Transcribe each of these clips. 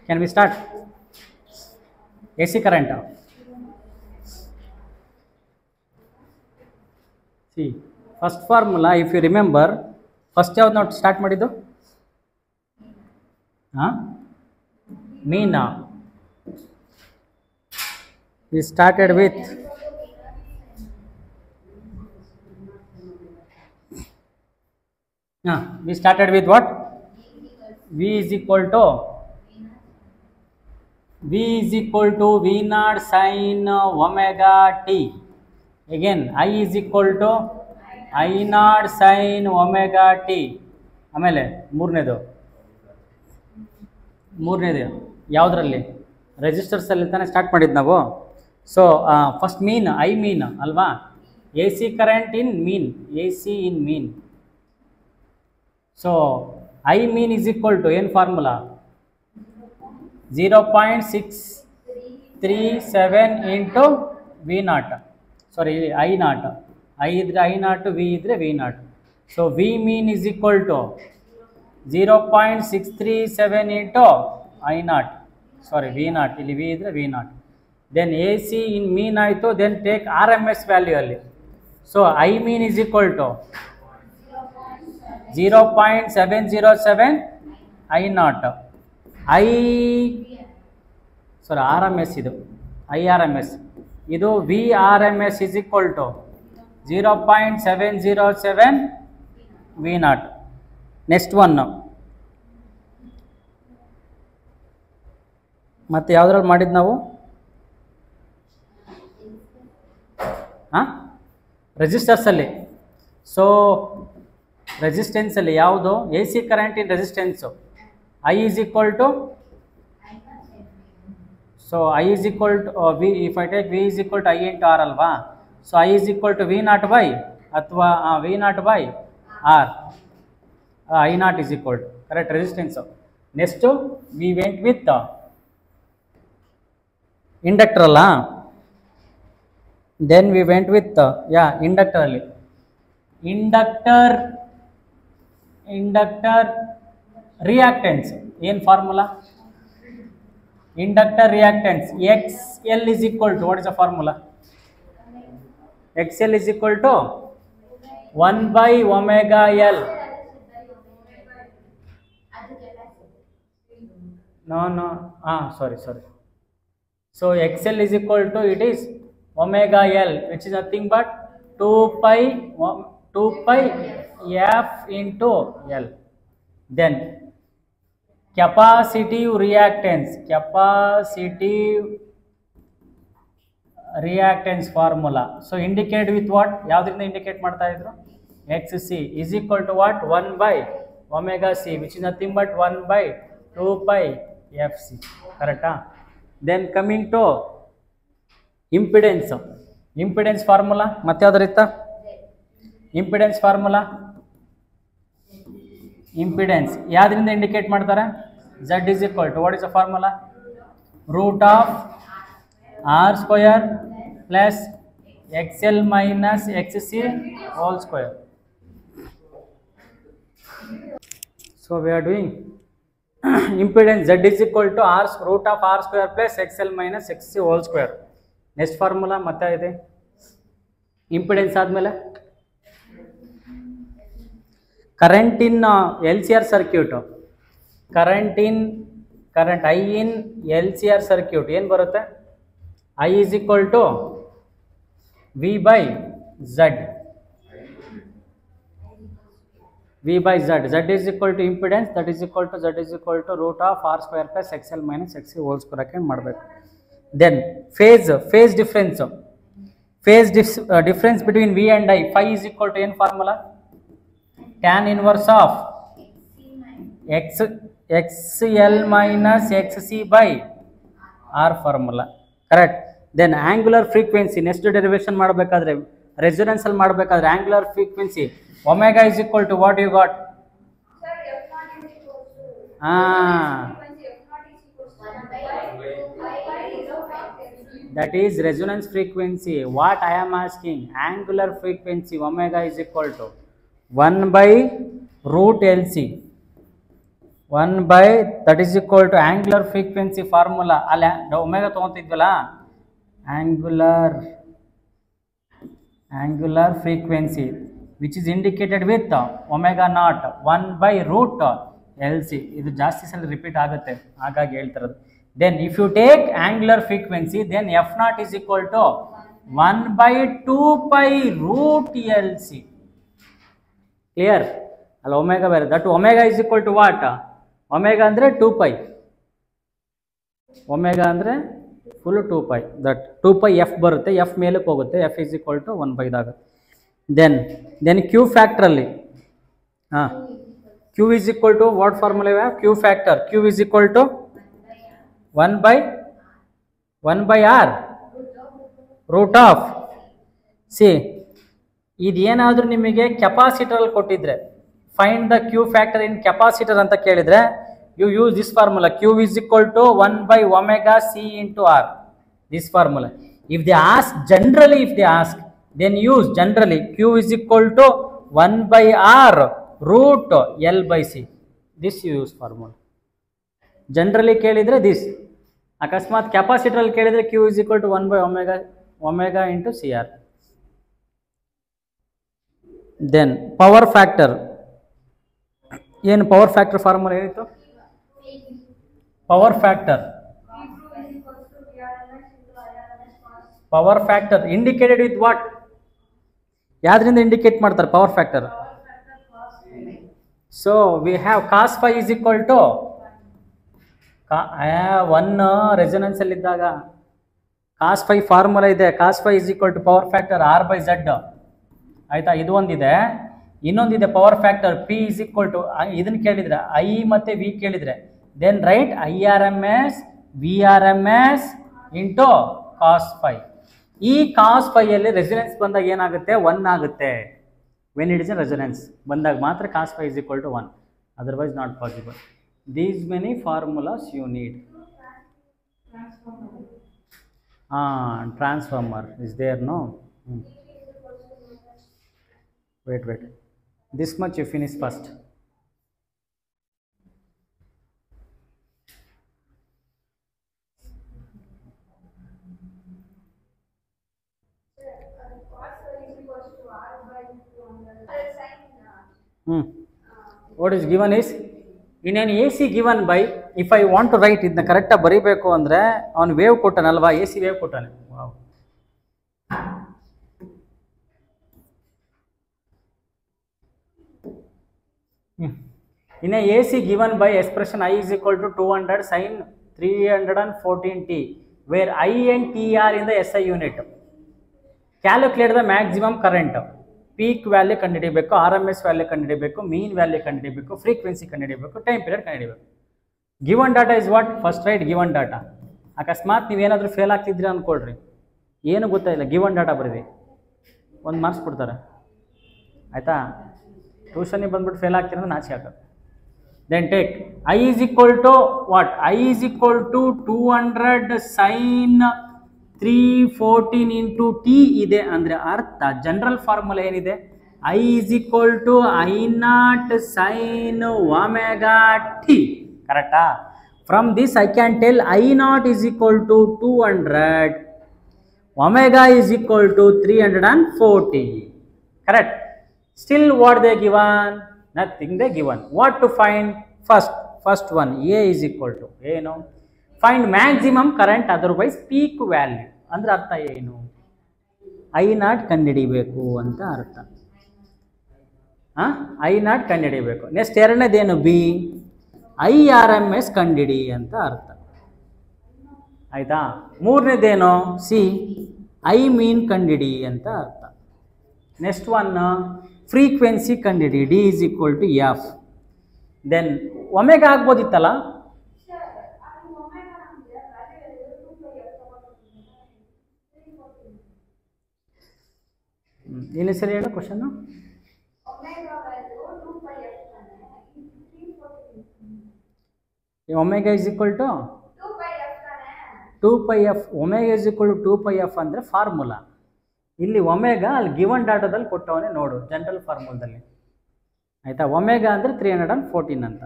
Can we start? AC current. See, first formula, if you remember, first ಯಾವ್ದು ನಾವು start ಮಾಡಿದ್ದು? Mean. We started with what? V is equal to V naught sin omega t. Again, I is equal to I naught sin omega t. ಆಮೇಲೆ ಮೂರನೇದು ಯಾವುದರಲ್ಲಿ? ರೆಜಿಸ್ಟರ್ಸಲ್ಲಿ ತಾನೇ start ಮಾಡಿದ್ದು ನಾವು. So first mean, I mean ಅಲ್ವಾ? A C current in mean, A C in mean. So I mean is equal to ಏನು formula? 0.637 into V naught, sorry I naught. I ಇದ್ರೆ I naught, V ಇದ್ರೆ V naught. So V mean is equal to 0.637 into I naught, sorry V naught, ಇಲ್ಲಿ V ಇದ್ರೆ V naught. Then A C in mean ಆಯಿತು. Then take R M S value ಅಲ್ಲಿ. So I mean is equal to 0.707 I naught. R M S, ಇದು I R M S, ಇದು V R M S is equal to 0.707 V naught. Next one ಮತ್ತೆ ಯಾವುದ್ರಲ್ಲಿ ಮಾಡಿದ್ದು ನಾವು? ರೆಸಿಸ್ಟರ್ಸಲ್ಲಿ. So ರೆಸಿಸ್ಟೆನ್ಸಲ್ಲಿ ಯಾವುದು? A C current in resistance. I is equal to, so I is equal to V, if I take V is equal to I into R ಅಲ್ವಾ? So I is equal to V naught by, ಅಥವಾ V naught by R. I naught is equal to correct resistance. Next we went with inductor ಅಲ್ಲ. Then we went with inductor ಅಲ್ಲಿ. Inductor reactance ಏನು formula? Inductor reactance X L is equal to, what is the formula? X L is equal to 1/ωL. No, sorry. So XL is equal to, it is omega L, which is nothing but 2pi f into L. Then capacitive reactance formula. So indicate with what? ಯಾವುದರಿಂದ indicate ಮಾಡ್ತಾ ಇದ್ರು? XC is equal to what? 1/ωc, which is nothing but 1/2pi fc. ಕರೆಕ್ಟಾ? Then coming to impedance formula ಮತ್ತೆ ಯಾವ್ದಾರು ಇತ್ತ? Impedance formula, impedance ಯಾವ್ದ್ರಿಂದ indicate ಮಾಡ್ತಾರೆ? Z is equal to, what is the formula? Root of R square plus XL minus XC whole square. So we are doing impedance Z is equal to root of R square plus XL minus XC whole square. Next formula ಮತ್ತೆ ಇದೆ impedance ಆದಮೇಲೆ current in LCR circuit, current I in LCR circuit ಏನು ಬರುತ್ತೆ? I is equal to V by Z. V by Z. Z is equal to impedance, that is equal to Z is equal to root of R square plus XL minus XC whole square ಹಾಕಿ ಮಾಡಬೇಕು. Then phase difference. Difference between V and I. Phi is equal to ಏನು formula? tan inverse of XL minus XC by R formula. Correct. Then angular frequency next derivation ಮಾಡಬೇಕಾದ್ರೆ, resonance ಅಲ್ಲಿ ಮಾಡಬೇಕಾದ್ರೆ angular frequency omega is equal to what you got? That is resonance frequency. What I am asking, angular frequency omega is equal to 1/√LC. 1 by that is equal to angular frequency formula ಅಲ್ಲ omega ತೊಗೊತಿದ್ವಲ್ಲ angular frequency which is indicated with omega naught 1 by root LC. ಇದು ಜಾಸ್ತಿ ಸಲ repeat ಆಗುತ್ತೆ ಹಾಗಾಗಿ ಹೇಳ್ತಿರೋದು. Then if you take angular frequency then f naught is equal to 1 by 2 pi root LC. Clear? ಅಲ್ಲ omega ಬೇರೆ. That omega is equal to what? Omega ಅಂದರೆ 2 pi. Omega ಅಂದರೆ full 2 pi. That 2 pi F ಬರುತ್ತೆ, F ಮೇಲಕ್ಕೆ ಹೋಗುತ್ತೆ, F is equal to 1 by ಇದಾಗುತ್ತೆ. Then Q ಫ್ಯಾಕ್ಟ್ರಲ್ಲಿ Q is equal to what formula ಇವೆ? Q factor Q is equal to 1 by r root of C. ಇದೇನಾದರೂ ನಿಮಗೆ ಕೆಪಾಸಿಟರಲ್ಲಿ ಕೊಟ್ಟಿದ್ರೆ find the Q factor in capacitor ಅಂತ ಕೇಳಿದರೆ you use this formula q is equal to 1 by omega c into r, this formula. If they ask then use generally q is equal to 1 by r root l by c, this you use formula. Generally ಕೇಳಿದ್ರೆ this, ಅಕಸ್ಮಾತ್ capacitor ಅಲ್ಲಿ ಕೇಳಿದ್ರೆ q is equal to 1 by omega into cr. then power factor, ಏನು power factor formula ಏನಿತ್ತು? Power factor indicated with what? ಯಾವ್ದ್ರಿಂದ indicate ಮಾಡ್ತಾರೆ power factor? So we have cos phi is equal to 1 resonance ಅಲ್ಲಿ ಇದ್ದಾಗ cos phi formula ಇದೆ. Cos phi is equal to power factor R by Z. ಆಯ್ತಾ? ಇದು ಒಂದಿದೆ. ಇನ್ನೊಂದಿದೆ power factor P is equal to, ಇದನ್ನ ಕೇಳಿದ್ರೆ ಐ ಮತ್ತೆ ವಿ ಕೇಳಿದ್ರೆ then write IRMS VRMS into cos phi. ಈ ಕಾಸ್ ಫೈಯಲ್ಲಿ ರೆಸೊನೆನ್ಸ್ ಬಂದಾಗ ಏನಾಗುತ್ತೆ? 1 ಆಗುತ್ತೆ. When it is a resonance ಬಂದಾಗ ಮಾತ್ರ cos phi is equal to 1, otherwise not possible. These many formulas you need. Transformer is there no? wait this much you finish first. What is given is in an AC given by, if I want to write ಇದನ್ನ ಕರೆಕ್ಟಾಗಿ ಬರೀಬೇಕು ಅಂದರೆ ಅವನು wave ಕೊಟ್ಟಾನಲ್ವಾ, AC wave ಕೊಟ್ಟಾನೆ. Wow. In a AC given by expression I is equal to 200 sin 314t, where I and T are in the SI unit. Calculate the maximum current. Peak value ಕಂಡುಹಿಡಿಯಬೇಕು, RMS value ಕಂಡುಹಿಡಿಯಬೇಕು, ಮೀನ್ value ಕಂಡುಹಿಡಿಯಬೇಕು, frequency ಕಂಡುಹಿಡಿಯಬೇಕು, time period ಕಂಡುಹಿಡಿಯಬೇಕು. Given data is what? First write given data. ಅಕಸ್ಮಾತ್ ನೀವೇನಾದರೂ fail ಆಗ್ತಿದ್ರಿ ಅಂದ್ಕೊಳ್ರಿ, ಏನು ಗೊತ್ತಾಯಿಲ್ಲ, given data ಬರೀರಿ, 1 marks ಕೊಡ್ತಾರೆ. ಆಯಿತಾ? ಟ್ಯೂಷನಿಗೆ ಬಂದ್ಬಿಟ್ಟು ಫೇಲ್ ಆಗ್ತಿರೋದು ನಾಚಿ ಹಾಕೋದು. Then take I is equal to what? I is equal to 200 sin 314 into t ಇದೆ ಅಂದರೆ ಅರ್ಥ ಜನರಲ್ ಫಾರ್ಮುಲಾ ಏನಿದೆ? I is equal to I naught sin omega t. ಕರೆಕ್ಟಾ? From this I can tell I naught is equal to 200, omega is equal to 340. Correct? Still what they given? Nothing they given. What to find? First one, A is equal to ಏನು? Find maximum current, otherwise peak value. ಅಂದ್ರೆ ಅರ್ಥ ಏನು? I naught ಕಂಡುಹಿಡಿಬೇಕು ಅಂತ ಅರ್ಥ. I naught ಕಂಡುಹಿಡಿಬೇಕು. Next ಎರಡನೇದೇನು? B IRMS ಕಂಡುಹಿಡಿ ಅಂತ ಅರ್ಥ. ಆಯ್ತಾ? ಮೂರನೇದೇನು? C I mean ಕಂಡುಹಿಡಿ ಅಂತ ಅರ್ಥ. ನೆಕ್ಸ್ಟ್ ಒನ್ ಫ್ರೀಕ್ವೆನ್ಸಿ ಕಂಡುಹಿಡಿ, D is equal to F. Then omega ಆಗ್ಬೋದಿತ್ತಲ್ಲ? ಏನು ಸರಿ ಹೇಳೋ question? Omega is equal to 2 pi f. Omega is equal to 2 pi f ಅಂದರೆ ಫಾರ್ಮುಲಾ. ಇಲ್ಲಿ ಒಮೆಗಾ ಅಲ್ಲಿ ಗಿವನ್ ಡಾಟಾದಲ್ಲಿ ಕೊಟ್ಟವನೇ ನೋಡು, ಜನರಲ್ ಫಾರ್ಮುಲಾದಲ್ಲಿ. ಆಯಿತಾ? ಒಮೆಗಾ ಅಂದರೆ 314 ಅಂತ.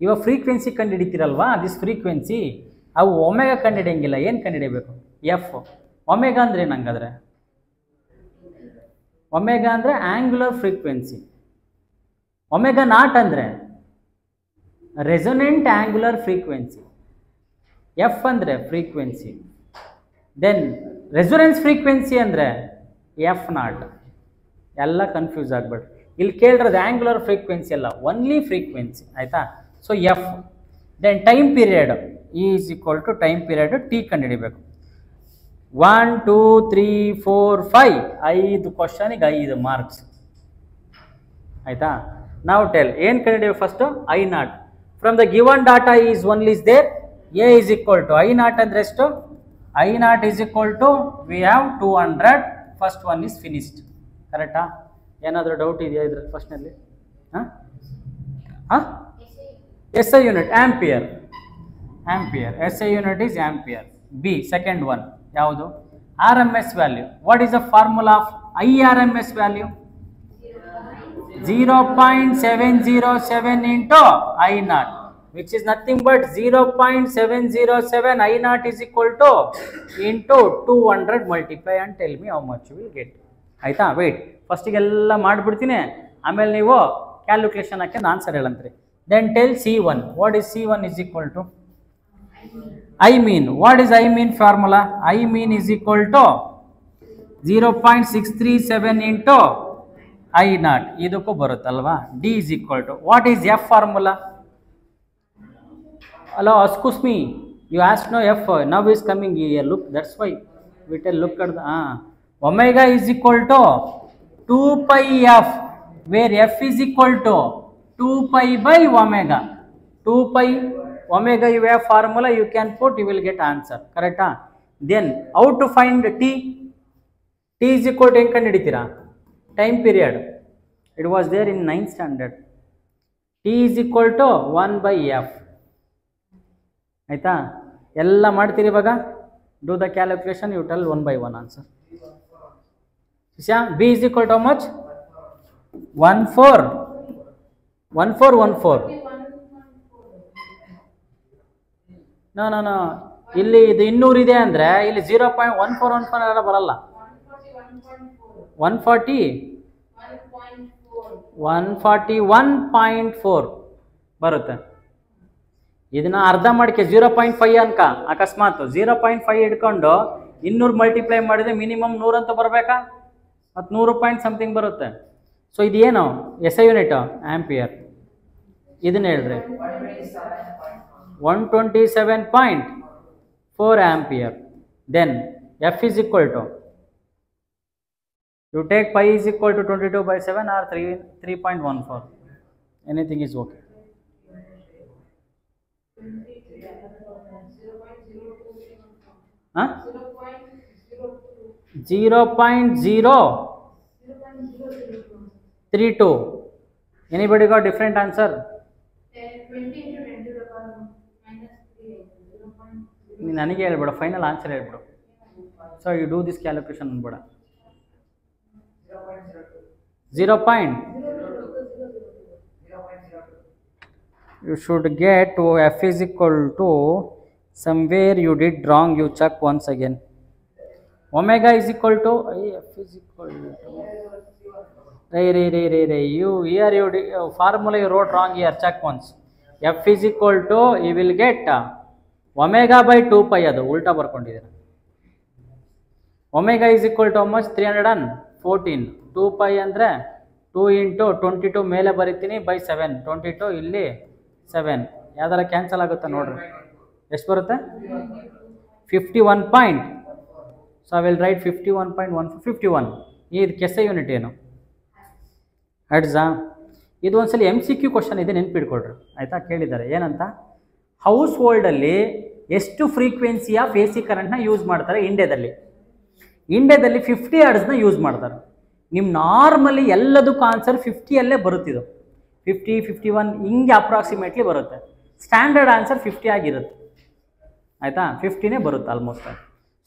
ಇವಾಗ ಫ್ರೀಕ್ವೆನ್ಸಿ ಕಂಡುಹಿಡಿತೀರಲ್ವಾ, ದಿಸ್ ಫ್ರೀಕ್ವೆನ್ಸಿ ಅವು ಒಮೆಗಾ ಕಂಡುಹಿಡಿಯಂಗಿಲ್ಲ. ಏನು ಕಂಡುಹಿಡಿಯಬೇಕು? ಎಫ್. ಒಮೆಗಾ ಅಂದರೆ ಏನು ಹಂಗಾದ್ರೆ? ಒಮೆಗಾ ಅಂದರೆ ಆ್ಯಂಗ್ಯುಲರ್ ಫ್ರೀಕ್ವೆನ್ಸಿ. ಒಮೆಗಾ ನಾಟ್ ಅಂದರೆ ರೆಸೊನೆಂಟ್ ಆ್ಯಂಗ್ಯುಲರ್ ಫ್ರೀಕ್ವೆನ್ಸಿ. ಎಫ್ ಅಂದರೆ ಫ್ರೀಕ್ವೆನ್ಸಿ. ದೆನ್ ರೆಸೊನೆನ್ಸ್ ಫ್ರೀಕ್ವೆನ್ಸಿ ಅಂದರೆ ಎಫ್ ನಾಟ್. ಎಲ್ಲ ಕನ್ಫ್ಯೂಸ್ ಆಗಬೇಡ್ರಿ. ಇಲ್ಲಿ ಕೇಳಿರೋದು ಆ್ಯಂಗ್ಯುಲರ್ ಫ್ರೀಕ್ವೆನ್ಸಿ ಅಲ್ಲ, ಒನ್ಲಿ ಫ್ರೀಕ್ವೆನ್ಸಿ. ಆಯಿತಾ? So F. Then time period is equal to time period T ಕಂಡುಹಿಡಿಬೇಕು. 1 2 3 4 5 5 ಕ್ವಶನಿಗೆ 5 ಮಾರ್ಕ್ಸ್. ಆಯಿತಾ? ನಾವು ಟೆಲ್ ಏನು ಕಂಡುಹಿಡಿಯಬೇಕು first? I naught. From the given data is only is there. A is equal to I naught ಅಂದರೆ ಎಷ್ಟು? I naught is equal to we have 200. First one is finished. ಕರೆಕ್ಟಾ? ಏನಾದರೂ doubt ಇದೆಯಾ ಇದ್ರಲ್ಲಿ ಫಸ್ಟ್ನಲ್ಲಿ? ಹಾಂ ಹಾಂ S I unit ampere. Ampere S I unit is ampere. B second one ಯಾವುದು? R M S value. What is the formula of I R M S value? 0.707 into I naught, which is nothing but 0.707 I naught is equal to into 200 multiply and tell me how much you will get. ಆಯಿತಾ? Wait, ಫಸ್ಟಿಗೆಲ್ಲ ಮಾಡಿಬಿಡ್ತೀನಿ, ಆಮೇಲೆ ನೀವು calculation ಹಾಕಿ answer ಹೇಳಂತ್ರಿ. Then tell C1. What is C1 is equal to I mean. What is I mean formula? I mean is equal to 0.637 into I naught. ಇದಕ್ಕೂ ಬರುತ್ತಲ್ವಾ? D is equal to what is F formula? Hello, excuse me, you asked no F, now is coming here. Look, that's why we tell, look at the omega is equal to 2 pi f, where f is equal to 2 pi by omega. 2 pi omega you have formula, you can put, you will get answer. Correct? Then how to find t? T is equal to ಹೆಂಗೆ ಕಂಡುಹಿಡಿತೀರಾ? Time period. It was there in 9th standard. T is equal to 1 by f. ಆಯಿತಾ? ಎಲ್ಲ ಮಾಡ್ತೀರಿ ಇವಾಗ. Do the calculation, you tell 1 by 1 answer. B is equal to how much? 1414. No. ಇಲ್ಲಿ ಇದು 200 ಇದೆ ಅಂದರೆ ಇಲ್ಲಿ 0.1414 ಎಲ್ಲ ಬರಲ್ಲ. 141.4 ಬರುತ್ತೆ. ಇದನ್ನ ಅರ್ಧ ಮಾಡಿಕೆ 0.5 ಅನ್ಕ, ಅಕಸ್ಮಾತ್ 0.5 ಹಿಡ್ಕೊಂಡು 200 ಮಲ್ಟಿಪ್ಲೈ ಮಾಡಿದ್ರೆ ಮಿನಿಮಮ್ 100 ಅಂತ ಬರಬೇಕಾ? ಮತ್ತು 100 ಪಾಯಿಂಟ್ ಸಮಥಿಂಗ್ ಬರುತ್ತೆ. ಸೊ ಇದೇನು? S I unit ampere. ಇದನ್ನ ಹೇಳ್ರಿ 127.4 ampere. Then F is equal to, you take pi is equal to 22 by 7 or 3.14. Anything is okay. 0.032. Anybody got different answer? 20 into 10 to the power -3. ನನಗೆ ಹೇಳ್ಬೇಡ, final answer ಹೇಳ್ಬಿಡು. So you do this calculation ಅನ್ಬೇಡ. 0. You should get to f is equal to somewhere you did wrong, you check once again. Omega is equal to f is equal to you here you formula you wrote wrong here, check once. F is equal to you will get omega by 2 pi, ಅದು ಉಲ್ಟಾ ಬರ್ಕೊಂಡಿದ್ದೀರಾ. omega is equal to how much? 314. 2 pi ಅಂದರೆ 2 into 22 ಮೇಲೆ ಬರಿತೀನಿ by 7. 22 ಇಲ್ಲಿ 7 ಯಾವ್ದಾರ cancel ಆಗುತ್ತೆ ನೋಡ್ರಿ. ಎಷ್ಟು ಬರುತ್ತೆ? 51 point. So I will write 51.151. ಇದಕ್ಕೆ ಎಸ್ ಐ ಯೂನಿಟ್ ಏನು? ಹಡ್ಸಾ? ಇದು ಒಂದ್ಸಲ MCQ ಕ್ವಶನ್ ಇದೆ, ನೆನ್ಪಿಡ್ಕೊಳ್ರಿ. ಆಯಿತಾ? ಕೇಳಿದ್ದಾರೆ ಏನಂತ, ಹೌಸ್ ಹೋಲ್ಡಲ್ಲಿ ಎಷ್ಟು ಫ್ರೀಕ್ವೆನ್ಸಿ ಆಫ್ AC ಕರೆಂಟ್ನ ಯೂಸ್ ಮಾಡ್ತಾರೆ ಇಂಡಿಯಾದಲ್ಲಿ? ಇಂಡಿಯಾದಲ್ಲಿ 50 ಹರ್ಟ್ಸ್ನ ಯೂಸ್ ಮಾಡ್ತಾರೆ. ನಿಮ್ಮ ನಾರ್ಮಲಿ ಎಲ್ಲದಕ್ಕೂ ಆನ್ಸರ್ 50ಯಲ್ಲೇ ಬರುತ್ತಿದ್ದು. 50, 51 ಹಿಂಗೆ ಅಪ್ರಾಕ್ಸಿಮೇಟ್ಲಿ ಬರುತ್ತೆ. ಸ್ಟ್ಯಾಂಡರ್ಡ್ ಆನ್ಸರ್ 50 ಆಗಿರುತ್ತೆ. ಆಯಿತಾ? 50ನೇ ಬರುತ್ತೆ ಆಲ್ಮೋಸ್ಟ್.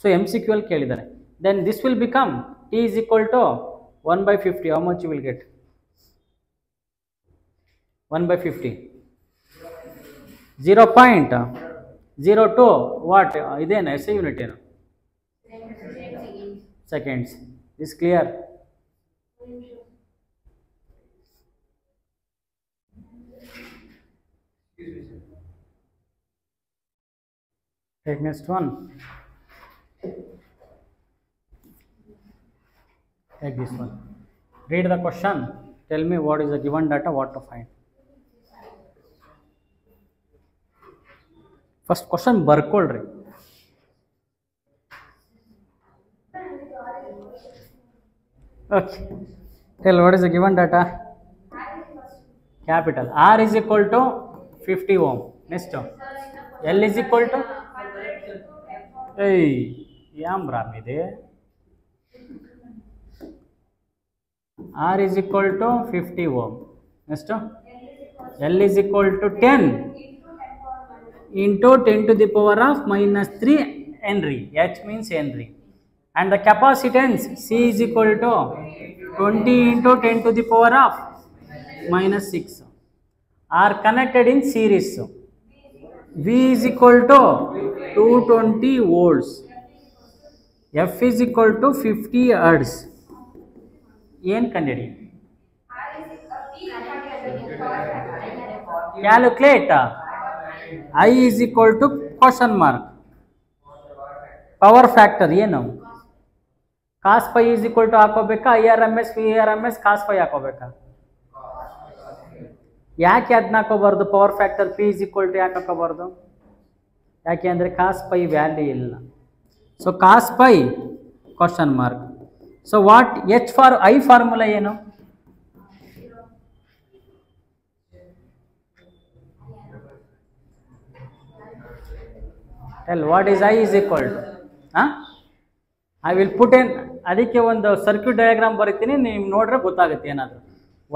ಸೊ MCQ ಅಲ್ಲಿ ಕೇಳಿದ್ದಾರೆ. Then this will become T is equal to 1/50. How much you will get? 1/50. 0.02 what ಇದೇನು ಎಸ್ ಐ ಯೂನಿಟ್ ಏನು seconds. Is clear? Take next one. Take this one. Read the question. Tell me what is the given data, what to find. First question ಬರ್ಕೊಳ್ರಿ. Okay. Tell what is the given data? Capital R is equal to 50 ohm. Next one. L is equal to yam ram ide. R is equal to 50 ohm. Next one. L is equal to 10 into 10 to the power of minus 3 Henry. H means Henry. And the capacitance C is equal to 20 into 10 to the power of minus 6 are connected in series. V is equal to 220 volts. F is equal to 50 hertz. ಏನು ಕಂಡಿಡಿ? Calculate. I is equal to question mark. Power factor ಏನು? cos phi is equal to ಹಾಕೋಬೇಕಾ IRMS VRMS cos phi ಹಾಕೋಬೇಕಾ? ಯಾಕೆ ಅದನ್ನ ಹಾಕೋಬಾರ್ದು? Power factor P is equal to ಯಾಕೆ ಹಾಕೋಬಾರ್ದು? ಯಾಕೆ ಅಂದರೆ cos phi value ಇಲ್ಲ. So cos phi question mark. So what H for I formula ಏನು? Tell what is I is equal to? I will put in ಅದಕ್ಕೆ ಒಂದು circuit diagram ಬರೀತೀನಿ, ನೀವು ನೋಡ್ರೆ ಗೊತ್ತಾಗುತ್ತೆ ಏನಾದರೂ.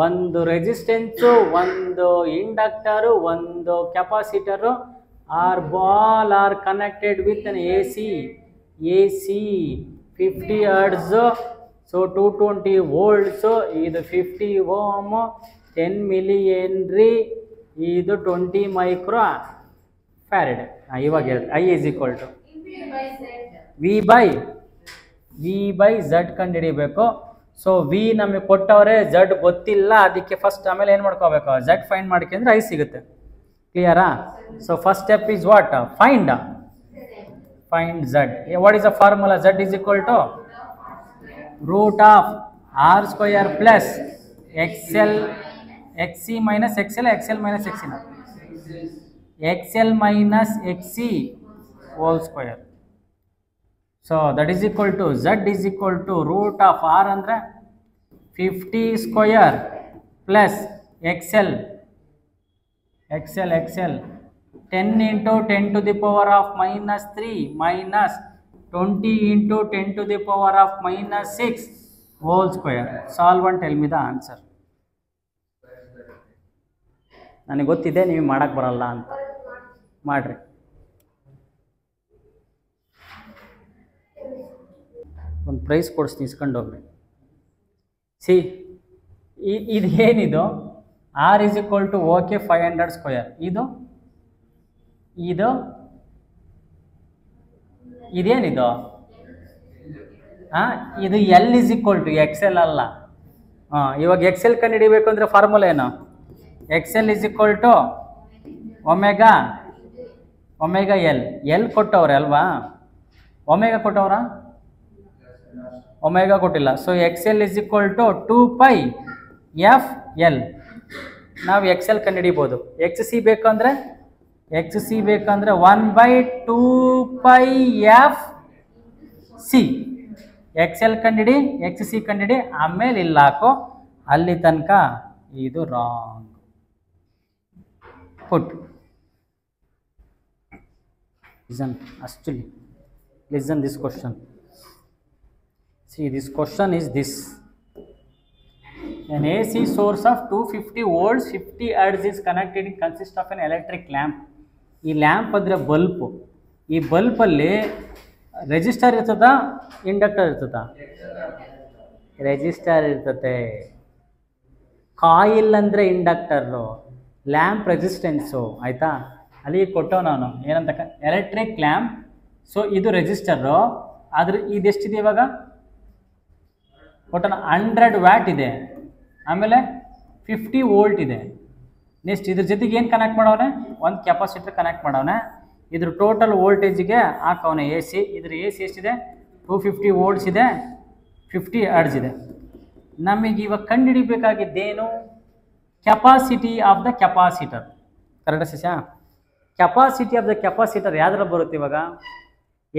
ಒಂದು ರೆಸಿಸ್ಟೆನ್ಸು, ಒಂದು ಇಂಡಕ್ಟರು, ಒಂದು capacitor all are connected with an A C 50 hertz. So 220 volts, ಇದು 50 ಓಮ್, 10 ಮಿಲಿ ಹೆನ್ರಿ, ಇದು 20 ಮೈಕ್ರೋ ಫ್ಯಾರಡ್. ಇವಾಗ ಹೇಳಿ I is equal to V by Z ಕಂಡುಹಿಡಿಬೇಕು. ಸೊ ವಿ ನಮಗೆ ಕೊಟ್ಟವ್ರೆ, Z ಗೊತ್ತಿಲ್ಲ, ಅದಕ್ಕೆ ಫಸ್ಟ್ ಆಮೇಲೆ ಏನು ಮಾಡ್ಕೋಬೇಕು? Z ಫೈಂಡ್ ಮಾಡ್ಕೊಂಡ್ರೆ I ಸಿಗುತ್ತೆ. ಕ್ಲಿಯರಾ? So first step is what? Find Z. What is the formula? Z is equal to root of R square plus XC minus XL minus XC XL minus XC whole square. So that is equal to Z is equal to root of R andre 50 square plus XL 10 into 10 to the power of minus 3 minus 20 into 10 to the power of minus 6 whole square. Solve and tell me the answer. ನನಗೆ ಗೊತ್ತಿದೆ, ನೀವು ಮಾಡಕ್ಕೆ ಬರಲ್ಲ ಅಂತ ಮಾಡ್ರಿ. ಒಂದು price ಕೊಡಿಸ್ತೀನಿ, ಇಸ್ಕೊಂಡು ಹೋಗ್ರಿ. ಸಿ ಇದು ಏನಿದು? R is equal to OK 500 square. ಇದೇನಿದು? ಇದು L is equal to XL ಅಲ್ಲ. ಇವಾಗ XL ಕಂಡುಹಿಡಿಬೇಕು ಅಂದರೆ ಫಾರ್ಮುಲಾ ಏನು? XL is equal to omega L ಕೊಟ್ಟವ್ರೆ ಅಲ್ವಾ? ಒಮೆಗಾ ಕೊಟ್ಟವ್ರ? ಒಮೆಗಾ ಕೊಟ್ಟಿಲ್ಲ. So XL is equal to 2 pi FL. ನಾವು XL ಕಂಡುಹಿಡಿಬೋದು. XC ಬೇಕಂದ್ರೆ 1/2 pi FC. XL ಕಂಡುಹಿಡಿ, XC ಕಂಡುಹಿಡಿ, ಆಮೇಲೆ ಇಲ್ಲಿ ಹಾಕೋ. ಅಲ್ಲಿ ತನಕ ಇದು wrong. Put listen this question. See, this question is this. An AC source of 250 volts 50 hertz is connected and consists of an electric lamp. ಈ ಲ್ಯಾಂಪ್ ಅಂದರೆ ಬಲ್ಪು. ಈ ಬಲ್ಪಲ್ಲಿ ರೆಜಿಸ್ಟರ್ ಇರ್ತದ, ಇಂಡಕ್ಟರ್ ಇರ್ತದ? ರೆಜಿಸ್ಟರ್ ಇರ್ತದೆ. ಕಾಯಿಲ್ ಅಂದರೆ ಇಂಡಕ್ಟರು, ಲ್ಯಾಂಪ್ ರೆಸಿಸ್ಟೆನ್ಸು. ಆಯಿತಾ? ಅಲ್ಲಿಗೆ ಕೊಟ್ಟವ ನಾನು ಏನಂತ ಎಲೆಕ್ಟ್ರಿಕ್ ಲ್ಯಾಂಪ್. ಸೊ ಇದು ರೆಜಿಸ್ಟರು, ಆದ್ರೆ ಇದೆಷ್ಟಿದೆ ಇವಾಗ ಕೊಟ್ಟನ 100 ವ್ಯಾಟ್ ಇದೆ, ಆಮೇಲೆ 50 ವೋಲ್ಟ್ ಇದೆ. ನೆಕ್ಸ್ಟ್ ಇದ್ರ ಜೊತೆಗೆ ಏನು ಕನೆಕ್ಟ್ ಮಾಡವನೆ, ಒಂದು ಕೆಪಾಸಿಟರ್ ಕನೆಕ್ಟ್ ಮಾಡವನೆ. ಇದ್ರ ಟೋಟಲ್ ವೋಲ್ಟೇಜಿಗೆ ಹಾಕವನೆ ಎ ಸಿ. ಇದ್ರ ಎ ಸಿ ಎಷ್ಟಿದೆ 250 ವೋಲ್ಟ್ಸ್ ಇದೆ, 50 ಹರ್ಟ್ಜ್ ಇದೆ. ನಮಗೆ ಇವಾಗ ಕಂಡುಹಿಡಿಬೇಕಾಗಿದ್ದೇನು, capacity of the capacitor. Correct ಶಿಷ್ಯ? ಕೆಪಾಸಿಟಿ ಆಫ್ ದ ಕೆಪಾಸಿಟರ್ ಯಾವ್ದ್ರಲ್ಲಿ ಬರುತ್ತೆ ಇವಾಗ,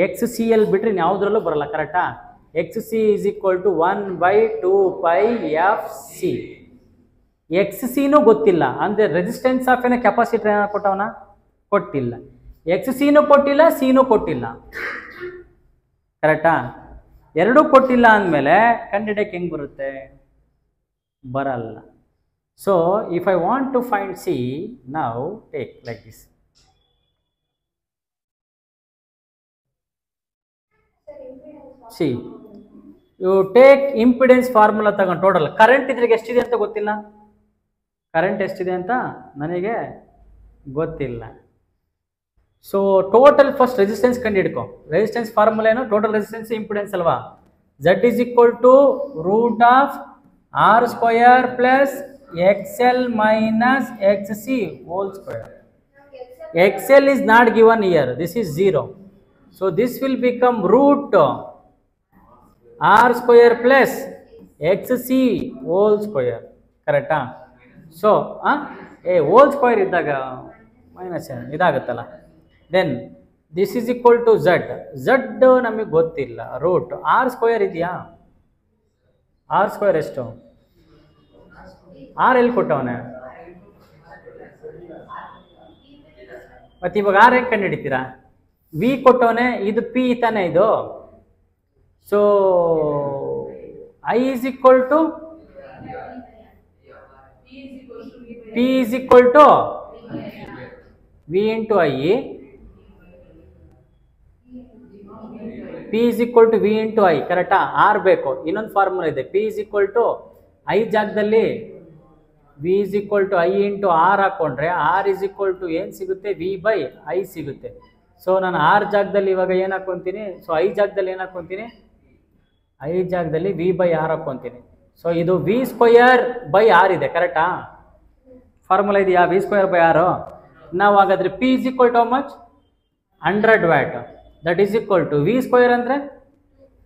ಎಕ್ಸ್ ಸಿ ಎಲ್ ಬಿಟ್ಟರೆ ಯಾವುದ್ರಲ್ಲೂ ಬರಲ್ಲ. ಕರೆಕ್ಟಾ? X C is equal to 1/2π/f C. X ಸಿನೂ ಗೊತ್ತಿಲ್ಲ ಅಂದರೆ ರೆಸಿಸ್ಟೆನ್ಸ್ ಆಫ್ ಏನೋ ಕೆಪಾಸಿಟರ್ ಏನೋ ಕೊಟ್ಟವನ ಕೊಟ್ಟಿಲ್ಲ. ಎಕ್ಸ್ ಸಿನೂ ಕೊಟ್ಟಿಲ್ಲ, ಸಿನೂ ಕೊಟ್ಟಿಲ್ಲ. ಕರೆಕ್ಟಾ? ಎರಡೂ ಕೊಟ್ಟಿಲ್ಲ ಅಂದಮೇಲೆ ಕಂಡಿಡಿಯಕ್ಕೆ ಹೆಂಗೆ ಬರುತ್ತೆ, ಬರಲ್ಲ. So if I want to find C, now take like this. C you take impedance formula ತಗೊಂಡು ಟೋಟಲ್ ಕರೆಂಟ್ ಇದ್ರಿಗೆ ಎಷ್ಟಿದೆ ಅಂತ ಗೊತ್ತಿಲ್ಲ. ಕರೆಂಟ್ ಎಷ್ಟಿದೆ ಅಂತ ನನಗೆ ಗೊತ್ತಿಲ್ಲ. ಸೊ ಟೋಟಲ್ ಫಸ್ಟ್ ರೆಸಿಸ್ಟೆನ್ಸ್ ಕಂಡು ಹಿಡ್ಕೊ. ರೆಸಿಸ್ಟೆನ್ಸ್ ಫಾರ್ಮುಲಾ ಏನು, ಟೋಟಲ್ ರೆಸಿಸ್ಟೆನ್ಸ್ ಇಂಪಿಡೆನ್ಸ್ ಅಲ್ವಾ. Z is equal to √R² plus XL minus XC whole square. XL is not given here, this is 0. So this will become √R² plus XC whole square. Correct? So whole square ಇದ್ದಾಗ minus ಇದಾಗುತ್ತಲ್ಲ. Then this is equal to Z. Z ನಮಗೆ ಗೊತ್ತಿಲ್ಲ. √R² ಇದೆಯಾ, R² ಎಷ್ಟು, R ಎಲ್ಲಿ ಕೊಟ್ಟವನೆ, ಮತ್ತೆ ಇವಾಗ R ಹೆಂಗೆ ಕಂಡು ಹಿಡಿತೀರಾ, ವಿ ಕೊಟ್ಟವನೆ, ಇದು ಪಿ ತಾನೆ ಇದು. So I is equal to P is equal to V into I, P is equal to V into I. ಕರೆಕ್ಟಾ? ಆರ್ ಬೇಕು. ಇನ್ನೊಂದು ಫಾರ್ಮುಲಾ ಇದೆ, P is equal to I ಜಾಗದಲ್ಲಿ V is equal to I into R ಹಾಕೊಂಡ್ರೆ R is equal to ಏನು ಸಿಗುತ್ತೆ, V by I ಸಿಗುತ್ತೆ. So ನಾನು ಆರ್ ಜಾಗದಲ್ಲಿ ಇವಾಗ ಏನು ಹಾಕ್ಕೊಂತೀನಿ, ಸೊ ಐ ಜಾಗದಲ್ಲಿ ಏನು ಹಾಕ್ಕೊಂತೀನಿ, ಐ ಜಾಗದಲ್ಲಿ ವಿ ಬೈ ಆರ್ ಹಾಕ್ಕೊಂತೀನಿ. ಸೊ ಇದು V²/R ಇದೆ. ಕರೆಕ್ಟಾ? ಫಾರ್ಮುಲಾ ಇದೆಯಾ, V²/R. ನಾವು ಹಾಗಾದರೆ P is equal to how much, 100 watt. That is equal to V² ಅಂದರೆ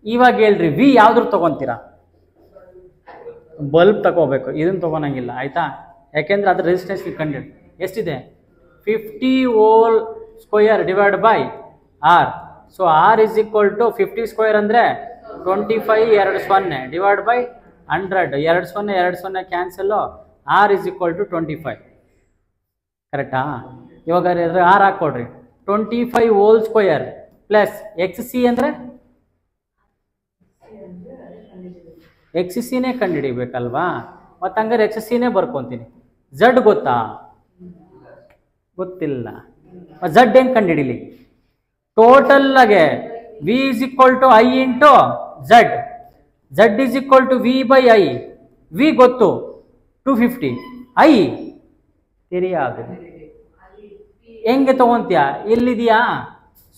ಇವಾಗ ಹೇಳ್ರಿ, ವಿ ಯಾವ್ದ್ರ ತೊಗೊತೀರಾ, ಬಲ್ಬ್ ತಗೋಬೇಕು, ಇದನ್ನು ತೊಗೊಳಂಗಿಲ್ಲ. ಆಯಿತಾ? ಯಾಕೆಂದರೆ ಅದ್ರ ರೆಸಿಸ್ಟೆನ್ಸ್ ಕಂಡು ಎಷ್ಟಿದೆ, 50² divide by R. So R is equal to 50² ಅಂದರೆ 25 2 0 divide by 100. 2 0 2 0 cancel, R is equal to 25. ಕರೆಕ್ಟಾ? ಇವಾಗ ಆರ್ ಹಾಕ್ಕೊಡ್ರಿ, 25 whole square plus X C ಅಂದರೆ ಎಕ್ಸ್ ಸಿನೇ ಕಂಡುಹಿಡಿಬೇಕಲ್ವಾ. ಮತ್ತು ಹಂಗಾರೆ ಎಕ್ಸ್ ಸಿನೇ ಬರ್ಕೊತೀನಿ. ಝಡ್ ಗೊತ್ತಾ, ಗೊತ್ತಿಲ್ಲ. ಝಡ್ ಹೆಂಗೆ ಕಂಡುಹಿಡೀಲಿ, ಟೋಟಲ್ಲಾಗೆ V is equal to I into Z. Z is equal to V by I. V ಗೊತ್ತು 250, ಐ ತಿಳಿயாது. ಹೆಂಗೆ ತಗೊಂತೀಯ, ಎಲ್ಲಿದೆಯಾ.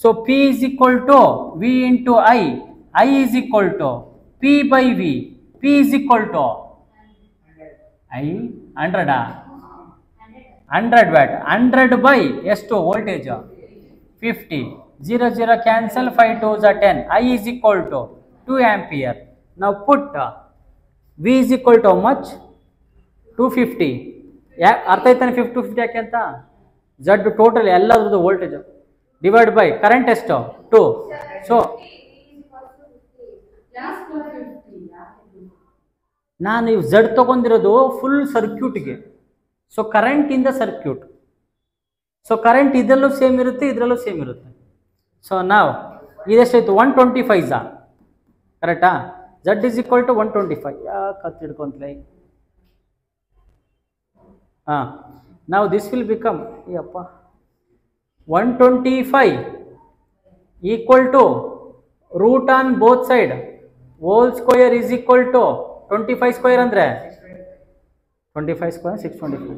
So P is equal to V into I, I is equal to P by V. P is equal to I 100 watt. 100 by ಎಷ್ಟು voltage, 50. 0 0 cancel, 5 2s are 10. I is equal to 2 ampere. Now put V is equal to how much, 250. ಅರ್ಥ ಆಯ್ತಾನೆ 250 ಯಾಕೆ ಅಂತ. Z total ಎಲ್ಲದ್ರದ್ದು voltage divide by current ಎಷ್ಟು 2. So ನಾನು ಇವು Z ತೊಗೊಂಡಿರೋದು full ಸರ್ಕ್ಯೂಟ್ಗೆ. So current in the circuit. So current ಇದರಲ್ಲೂ ಸೇಮ್ ಇರುತ್ತೆ, ಇದರಲ್ಲೂ ಸೇಮ್ ಇರುತ್ತೆ. ಸೊ ನಾವು ಇದೆಷ್ಟಾಯ್ತು, 125. ಕರೆಕ್ಟಾ? Z is equal to 125. ಯಾಕೆ ಹತ್ತು ಹಿಡ್ಕೊಂತಲೇ. ಹಾಂ, ನಾವು ದಿಸ್ ವಿಲ್ ಬಿಕಮ್ ಯಪ್ಪ 125 equal to root on both side whole square is equal to 25² ಅಂದರೆ 25² 625.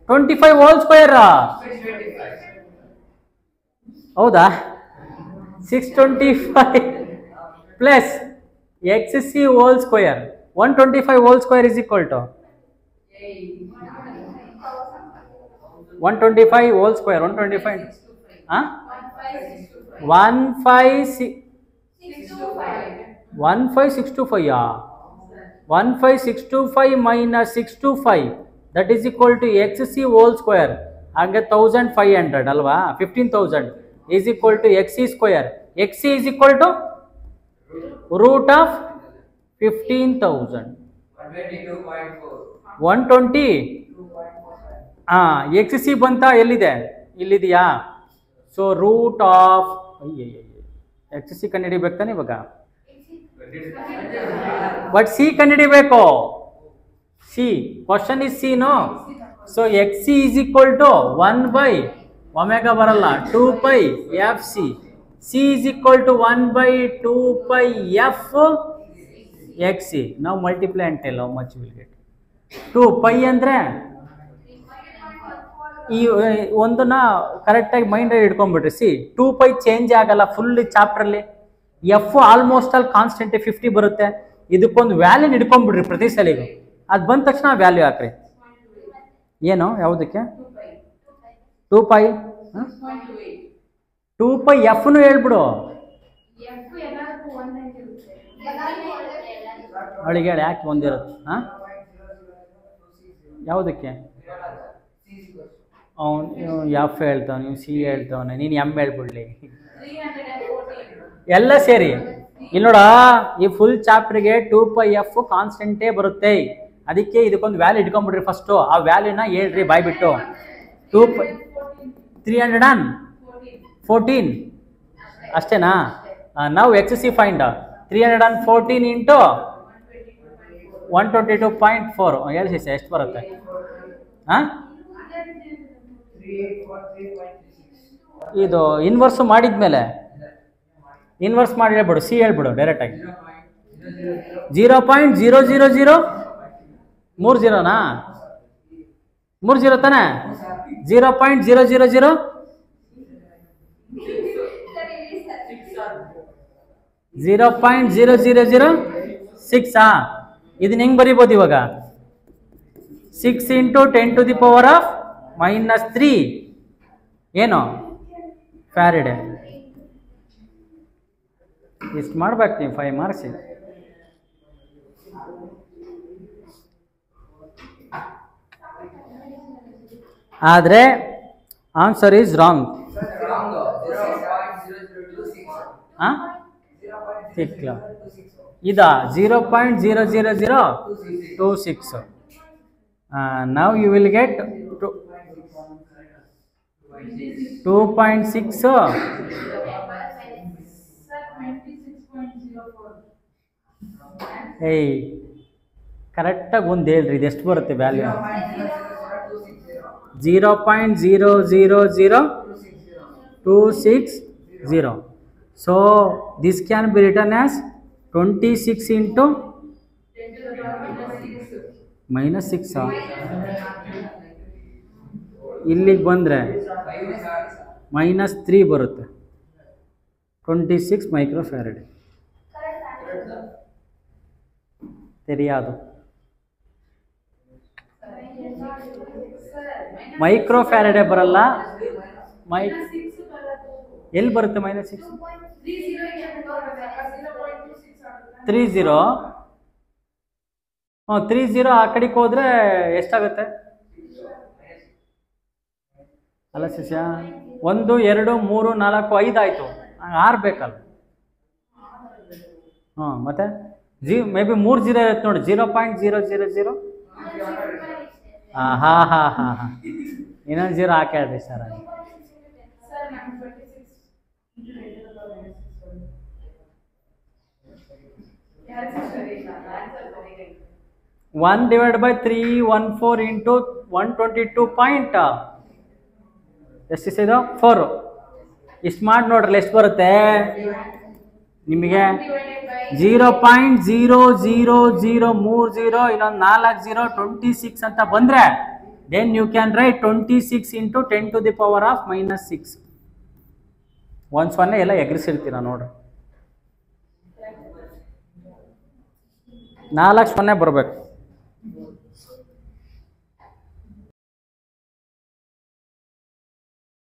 25 ಹೋಲ್ ಸ್ಕ್ವೇರ್ ಹೌದಾ 625 plus X C whole square 125 whole square is equal to 125 whole square 125 15625 15625 minus 625 that is equal to xc whole square ಹಾಗೆ 1500 ಅಲ್ವಾ 15000 is equal to xc square xc is equal to root of 15000 120 xc ಬಂತಾ ಎಲ್ಲಿದೆ ಇಲ್ಲಿದೆಯಾ so root of xc ಕಂಡುಹಿಡಿಬೇಕು ತಾನೆ ಇವಾಗ but C ಕಂಡುಹಿಡಿಬೇಕು C question is C no so X C is equal to 1 by omega ಬರಲ್ಲ 2 pi F C C is equal to 1 by 2 pi F X C ನಾವು multiply and tell how much will get 2 pi ಅಂದರೆ ಈ ಒಂದನ್ನ ಕರೆಕ್ಟಾಗಿ ಮೈಂಡಲ್ಲಿ ಇಟ್ಕೊಂಡ್ಬಿಟ್ರಿ C 2 pi change ಆಗಲ್ಲ full ಚಾಪ್ಟ್ರಲ್ಲಿ ಎಫ್ ಆಲ್ಮೋಸ್ಟ್ ಅಲ್ಲಿ ಕಾನ್ಸ್ಟೆಂಟ್ 50 ಬರುತ್ತೆ ಇದಕ್ಕೊಂದು ವ್ಯಾಲ್ಯೂ ಹಿಡ್ಕೊಂಡ್ಬಿಡ್ರಿ ಪ್ರತಿ ಸಲಿಗೂ ಅದು ಬಂದ ತಕ್ಷಣ ವ್ಯಾಲ್ಯೂ ಹಾಕ್ರಿ ಏನು ಯಾವುದಕ್ಕೆ 2 ಪೈ 2 ಪೈ ಎಫ್ನು ಹೇಳ್ಬಿಡು ಅವಳಿಗೆ ಹೇಳಿ ಯಾಕೆ ಒಂದಿರುತ್ತೆ ಯಾವುದಕ್ಕೆ ಅವನು ಎಫ್ ಹೇಳ್ತಾವ ನೀವು ಸಿ ಹೇಳ್ತಾವನೆ ನೀನು ಎಮ್ ಹೇಳ್ಬಿಡ್ಲಿ ಎಲ್ಲ ಸೇರಿ ಇಲ್ಲಿ ನೋಡ ಈ ಫುಲ್ ಚಾಪ್ಟರ್ಗೆ 2 ಪೈ ಎಫ್ ಕಾನ್ಸ್ಟೆಂಟೇ ಬರುತ್ತೆ ಅದಕ್ಕೆ ಇದಕ್ಕೊಂದು ವ್ಯಾಲ್ಯೂ ಇಟ್ಕೊಂಡ್ಬಿಡ್ರಿ ಫಸ್ಟು ಆ ವ್ಯಾಲ್ಯೂನ ಹೇಳ್ರಿ ಬಾಯ್ಬಿಟ್ಟು 2 ಪೈ 314 ಅಷ್ಟೇನಾ ನಾವು ಎಕ್ಸ್ ಸಿ ಫೈಂಡ್ 314 ಇಂಟು 122.4 ಹೇಳಿ ಎಷ್ಟು ಬರುತ್ತೆ ಇದು ಇನ್ವರ್ಸ್ ಮಾಡಿದ್ಮೇಲೆ ಇನ್ವರ್ಸ್ ಮಾಡಿ ಹೇಳ್ಬಿಡು ಸಿ ಹೇಳ್ಬಿಡು ಡೈರೆಕ್ಟಾಗಿ 0.000 3 0ನಾ 3 0 ತಾನೆ 0.000 0.0006 ಇದನ್ನ ಹೆಂಗ್ ಬರೀಬೋದು ಇವಾಗ 6 into 10 to the power of -3 ಏನು ಫ್ಯಾರಡೆ ಇಷ್ಟು ಮಾಡ್ಬೇಕು ನೀವು 5 ಮಾರ್ಕ್ಸ್ ಆದರೆ ಆನ್ಸರ್ ಈಸ್ ರಾಂಗ್ ಇದಾ 0.00026 now you will get 2.6 ಏಯ್ ಕರೆಕ್ಟಾಗಿ ಒಂದು ಹೇಳ್ರಿ ಇದು ಎಷ್ಟು ಬರುತ್ತೆ value 0.00026 so this can be written as 26 into -6 ಇಲ್ಲಿಗೆ ಬಂದರೆ -3 ಬರುತ್ತೆ 26 ಮೈಕ್ರೋಫ್ಯಾರಡ್ ತೆರಿಯಾದು ಮೈಕ್ರೋಫ್ಯಾರಡೆ ಬರಲ್ಲ ಎಲ್ಲಿ ಬರುತ್ತೆ -6 30 30 ಆ ಕಡೆಗೆ ಹೋದ್ರೆ ಎಷ್ಟಾಗುತ್ತೆ ಅಲ್ಲ ಶಿಷ್ಯ 1 2 3 4 5 ಆಯಿತು 6 ಬೇಕಲ್ಲ ಮತ್ತೆ ಮೇ ಬಿ 3 0 ಇರುತ್ತೆ ನೋಡಿ 0.000 ಹಾಂ ಇನ್ನೊಂದು 0 ಹಾಕಿ ಹೇಳ್ರಿ ಸರ್ 1/314 into 122 ಪಾಯಿಂಟ್ ಎಷ್ಟಿದೆ 4 ಇಷ್ಟು ಮಾಡಿ ನೋಡ್ರಲ್ಲ ಎಷ್ಟು ಬರುತ್ತೆ ನಿಮಗೆ 0.0003 ಇನ್ನೊಂದು 4 0 26 ಅಂತ ಬಂದ್ರೆ then you can write 26 into 10 to the power of -6. ಒಂದು ಸೊನ್ನೆ ಎಲ್ಲ ಎಗರಿಸಿರ್ತೀರ ನೋಡ್ರಿ, 4 0 ಬರಬೇಕು.